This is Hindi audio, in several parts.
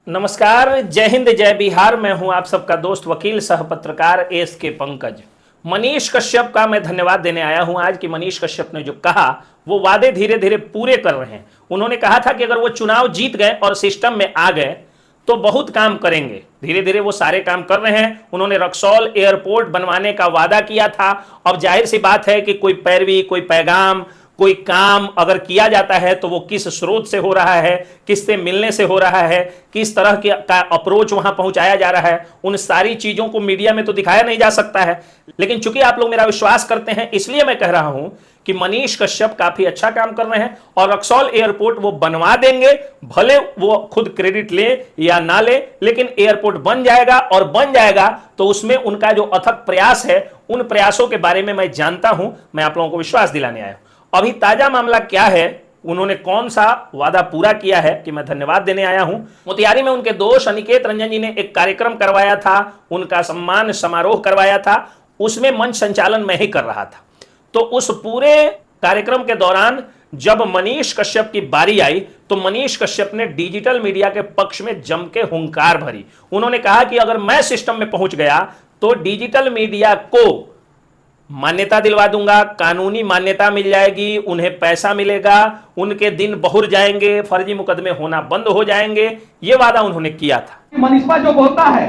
नमस्कार, जय हिंद, जय बिहार। मैं हूं आप सबका दोस्त वकील सह पत्रकार एस के पंकज। मनीष कश्यप का मैं धन्यवाद देने आया हूं आज कि मनीष कश्यप ने जो कहा वो वादे धीरे धीरे पूरे कर रहे हैं। उन्होंने कहा था कि अगर वो चुनाव जीत गए और सिस्टम में आ गए तो बहुत काम करेंगे। धीरे धीरे वो सारे काम कर रहे हैं। उन्होंने रक्सौल एयरपोर्ट बनवाने का वादा किया था। अब जाहिर सी बात है कि कोई पैरवी, कोई पैगाम, कोई काम अगर किया जाता है तो वो किस स्रोत से हो रहा है, किससे मिलने से हो रहा है, किस तरह का अप्रोच वहां पहुंचाया जा रहा है, उन सारी चीजों को मीडिया में तो दिखाया नहीं जा सकता है। लेकिन चूंकि आप लोग मेरा विश्वास करते हैं इसलिए मैं कह रहा हूं कि मनीष कश्यप काफी अच्छा काम कर रहे हैं और रक्सौल एयरपोर्ट वो बनवा देंगे। भले वो खुद क्रेडिट ले या ना ले, लेकिन एयरपोर्ट बन जाएगा और बन जाएगा तो उसमें उनका जो अथक प्रयास है, उन प्रयासों के बारे में मैं जानता हूं। मैं आप लोगों को विश्वास दिलाने आया हूं। अभी ताजा मामला क्या है, उन्होंने कौन सा वादा पूरा किया है कि मैं धन्यवाद देने आया हूं। मोतिहारी में उनके दोस्त अनिकेत रंजन जी ने एक कार्यक्रम करवाया था, उनका सम्मान समारोह करवाया था। उसमें मंच संचालन मैं ही कर रहा था। तो उस पूरे कार्यक्रम के दौरान जब मनीष कश्यप की बारी आई तो मनीष कश्यप ने डिजिटल मीडिया के पक्ष में जम के हुंकार भरी। उन्होंने कहा कि अगर मैं सिस्टम में पहुंच गया तो डिजिटल मीडिया को मान्यता दिलवा दूंगा, कानूनी मान्यता मिल जाएगी, उन्हें पैसा मिलेगा, उनके दिन बहुर जाएंगे, फर्जी मुकदमे होना बंद हो जाएंगे। यह वादा उन्होंने किया था। मनीषवा जो बोलता है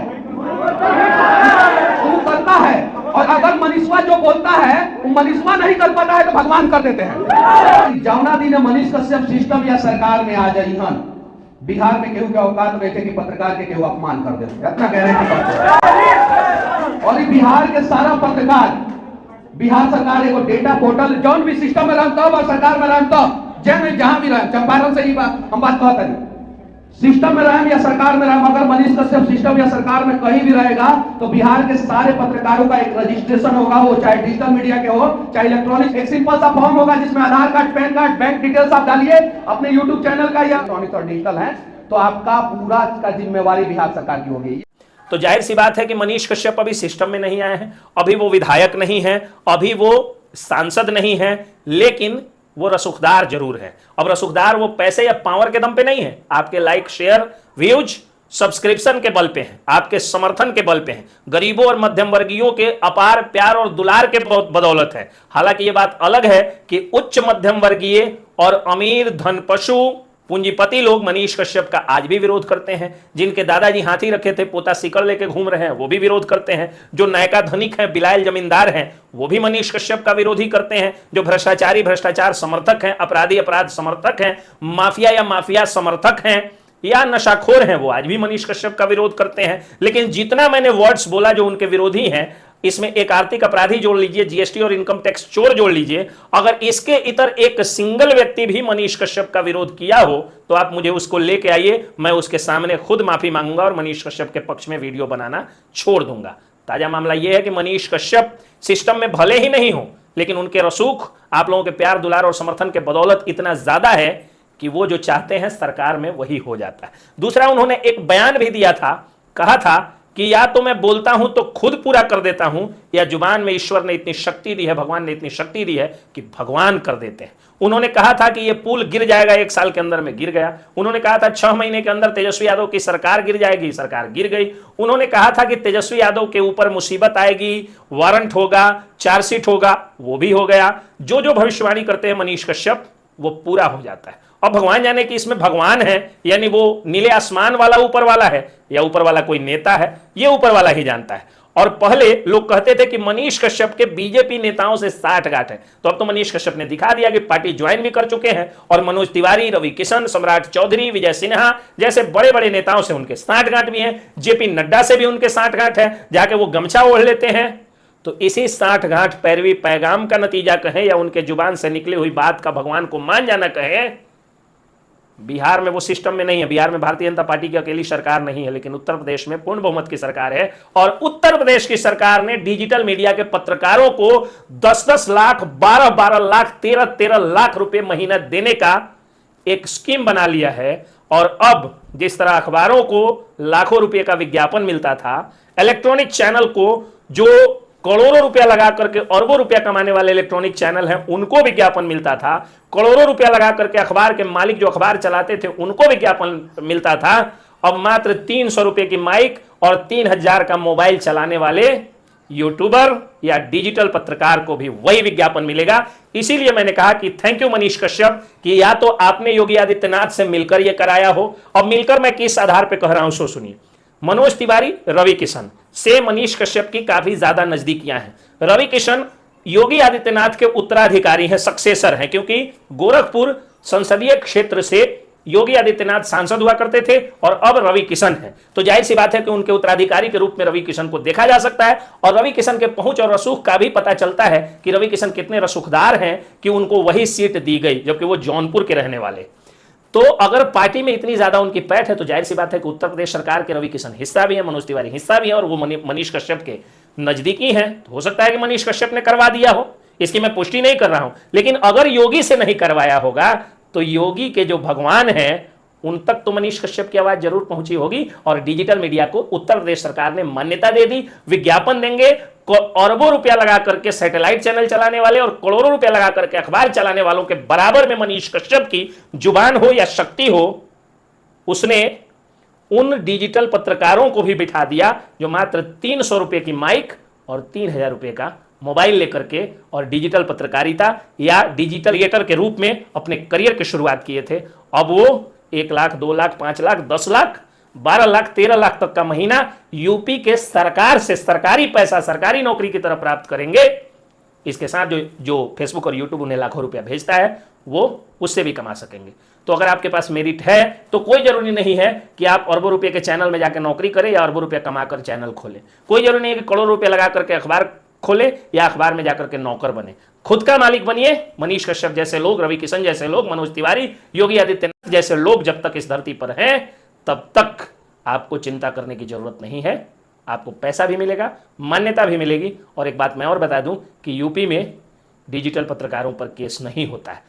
वो करता है, और अगर मनीषवा जो बोलता है वो मनीषवा नहीं कर पाता है तो भगवान कर देते हैं। जमुना दी ने मनीष कश्यप सिस्टम या सरकार में आ जाई हन, बिहार में केहू के औकात बैठे कि पत्रकार के केहू अपमान कर देते, इतना कह रहे हैं। और बिहार के सारा पत्रकार, बिहार सरकार एगो डेटा पोर्टल जौन भी सिस्टम में रहता और सरकार में रहता, जैन जहां भी रहे, चंपारण से ही हम बात कहते हैं, सिस्टम में रहे या सरकार में रहे, अगर मनीष कश्यप सिस्टम या सरकार में कहीं भी रहेगा तो बिहार के सारे पत्रकारों का एक रजिस्ट्रेशन होगा, वो चाहे डिजिटल मीडिया के हो चाहे इलेक्ट्रॉनिक। एक सिंपल सा फॉर्म होगा जिसमें Aadhaar card, PAN card, bank details आप डालिए अपने यूट्यूब चैनल का, या इलेक्ट्रॉनिक और डिजिटल है तो आपका पूरा का जिम्मेवारी बिहार सरकार की होगी। तो जाहिर सी बात है कि मनीष कश्यप अभी सिस्टम में नहीं आए हैं, अभी वो विधायक नहीं है, अभी वो सांसद नहीं है, लेकिन वो रसूखदार जरूर है। अब रसूखदार वो पैसे या पावर के दम पे नहीं है, आपके लाइक, शेयर, व्यूज, सब्सक्रिप्शन के बल पे हैं, आपके समर्थन के बल पे हैं, गरीबों और मध्यम वर्गीयों के अपार प्यार और दुलार के बदौलत है। हालांकि ये बात अलग है कि उच्च मध्यम वर्गीय और अमीर धनपशु पूंजीपति लोग मनीष कश्यप का आज भी विरोध करते हैं। जिनके दादाजी हाथी रखे थे, पोता सिकड़ लेके घूम रहे हैं, वो भी विरोध करते हैं। जो नयका धनिक हैं, बिलायल जमींदार हैं, वो भी मनीष कश्यप का विरोधी करते हैं। जो भ्रष्टाचारी भ्रष्टाचार समर्थक हैं, अपराधी अपराध समर्थक हैं, माफिया या माफिया समर्थक हैं या नशाखोर हैं, वो आज भी मनीष कश्यप का विरोध करते हैं। लेकिन जितना मैंने वर्ड्स बोला जो उनके विरोधी हैं, इसमें एक आर्थिक अपराधी जोड़ लीजिए, जीएसटी और इनकम टैक्स चोर जोड़ लीजिए, अगर इसके इतर एक सिंगल व्यक्ति भी मनीष कश्यप का विरोध किया हो तो आप मुझे उसको लेके आइए, मैं उसके सामने खुद माफी मांगूंगा और मनीष कश्यप के पक्ष में वीडियो बनाना छोड़ दूंगा। ताजा मामला यह है कि मनीष कश्यप सिस्टम में भले ही नहीं हो, लेकिन उनके रसूख आप लोगों के प्यार दुलार और समर्थन के बदौलत इतना ज्यादा है कि वो जो चाहते हैं सरकार में वही हो जाता है। दूसरा, उन्होंने एक बयान भी दिया था, कहा था कि या तो मैं बोलता हूं तो खुद पूरा कर देता हूं, या जुबान में ईश्वर ने इतनी शक्ति दी है, भगवान ने इतनी शक्ति दी है कि भगवान कर देते हैं। उन्होंने कहा था कि यह पुल गिर जाएगा, 1 साल के अंदर में गिर गया। उन्होंने कहा था 6 महीने के अंदर तेजस्वी यादव की सरकार गिर जाएगी, सरकार गिर गई। उन्होंने कहा था कि तेजस्वी यादव के ऊपर मुसीबत आएगी, वारंट होगा, चार्जशीट होगा, वो भी हो गया। जो जो भविष्यवाणी करते हैं मनीष कश्यप वो पूरा हो जाता है। अब भगवान जाने कि इसमें भगवान है यानी वो नीले आसमान वाला ऊपर वाला है या ऊपर वाला कोई नेता है, ये ऊपर वाला ही जानता है। और पहले लोग कहते थे कि मनीष कश्यप के बीजेपी नेताओं से साठगांठ है, तो अब तो मनीष कश्यप ने दिखा दिया कि पार्टी ज्वाइन भी कर चुके हैं और मनोज तिवारी, रवि किशन, सम्राट चौधरी, विजय सिन्हा जैसे बड़े बड़े नेताओं से उनके साठगांठ भी हैं। जेपी नड्डा से भी उनके साठगांठ है, जाके वो गमछा ओढ़ लेते हैं। तो इसी साठगांठ, पैरवी, पैगाम का नतीजा कहें या उनके जुबान से निकली हुई बात का भगवान को मान जाना कहें, बिहार में वो सिस्टम में नहीं है। बिहार में भारतीय जनता पार्टी की अकेली सरकार नहीं है, लेकिन उत्तर प्रदेश में पूर्ण बहुमत की सरकार है। और उत्तर प्रदेश की सरकार ने डिजिटल मीडिया के पत्रकारों को 10-10 लाख, 12-12 लाख, 13-13 लाख रुपए महीना देने का एक स्कीम बना लिया है। और अब जिस तरह अखबारों को लाखों रुपए का विज्ञापन मिलता था, इलेक्ट्रॉनिक चैनल को जो करोड़ों रुपया लगा करके अरबों रुपया कमाने वाले इलेक्ट्रॉनिक चैनल हैं उनको विज्ञापन मिलता था, करोड़ों रुपया लगा करके अखबार के मालिक जो अखबार चलाते थे उनको विज्ञापन मिलता था। अब मात्र 300 रुपए की माइक और 3000 का मोबाइल चलाने वाले यूट्यूबर या डिजिटल पत्रकार को भी वही विज्ञापन मिलेगा। इसीलिए मैंने कहा कि थैंक यू मनीष कश्यप कि या तो आपने योगी आदित्यनाथ से मिलकर यह कराया हो, और मिलकर मैं किस आधार पर कह रहा हूं सो सुनिए। मनोज तिवारी, रवि किशन से मनीष कश्यप की काफी ज्यादा नजदीकियां हैं। रवि किशन योगी आदित्यनाथ के उत्तराधिकारी हैं, सक्सेसर हैं, क्योंकि गोरखपुर संसदीय क्षेत्र से योगी आदित्यनाथ सांसद हुआ करते थे और अब रवि किशन हैं। तो जाहिर सी बात है कि उनके उत्तराधिकारी के रूप में रवि किशन को देखा जा सकता है, और रवि किशन के पहुंच और रसूख का भी पता चलता है कि रवि किशन कितने रसूखदार हैं कि उनको वही सीट दी गई, जबकि वो जौनपुर के रहने वाले। तो अगर पार्टी में इतनी ज्यादा उनकी पैठ है तो जाहिर सी बात है कि उत्तर प्रदेश सरकार के रवि किशन हिस्सा भी है, मनोज तिवारी हिस्सा भी है, और वो मनीष कश्यप के नजदीकी हैं। तो हो सकता है कि मनीष कश्यप ने करवा दिया हो, इसकी मैं पुष्टि नहीं कर रहा हूं, लेकिन अगर योगी से नहीं करवाया होगा तो योगी के जो भगवान हैं उन तक तो मनीष कश्यप की आवाज जरूर पहुंची होगी, और डिजिटल मीडिया को उत्तर प्रदेश सरकार ने मान्यता दे दी। विज्ञापन देंगे, अरबों रुपया लगा करके सैटेलाइट चैनल चलाने वाले और करोड़ों रुपया लगा करके अखबार चलाने वालों के बराबर में मनीष कश्यप की जुबान हो या शक्ति हो। उसने उन डिजिटल पत्रकारों को भी बिठा दिया जो मात्र 300 रुपए की माइक और 3000 रुपए का मोबाइल लेकर के और डिजिटल पत्रकारिता या डिजिटल क्रिएटर के रूप में अपने करियर की शुरुआत किए थे। अब वो 1 लाख, 2 लाख, 5 लाख, 10 लाख, 12 लाख, 13 लाख तक का महीना यूपी के सरकार से सरकारी पैसा, सरकारी नौकरी की तरफ प्राप्त करेंगे। इसके साथ जो फेसबुक और यूट्यूब उन्हें लाखों रुपया भेजता है वो उससे भी कमा सकेंगे। तो अगर आपके पास मेरिट है तो कोई जरूरी नहीं है कि आप अरबों रुपए के चैनल में जाकर नौकरी करें या अरबों रुपया कमाकर चैनल खोलें। कोई जरूरी नहीं है कि करोड़ों रुपया लगा करके अखबार खोले या अखबार में जाकर के नौकर बने। खुद का मालिक बनिए। मनीष कश्यप जैसे लोग, रवि किशन जैसे लोग, मनोज तिवारी, योगी आदित्यनाथ जैसे लोग जब तक इस धरती पर हैं तब तक आपको चिंता करने की जरूरत नहीं है। आपको पैसा भी मिलेगा, मान्यता भी मिलेगी। और एक बात मैं और बता दूं कि यूपी में डिजिटल पत्रकारों पर केस नहीं होता है।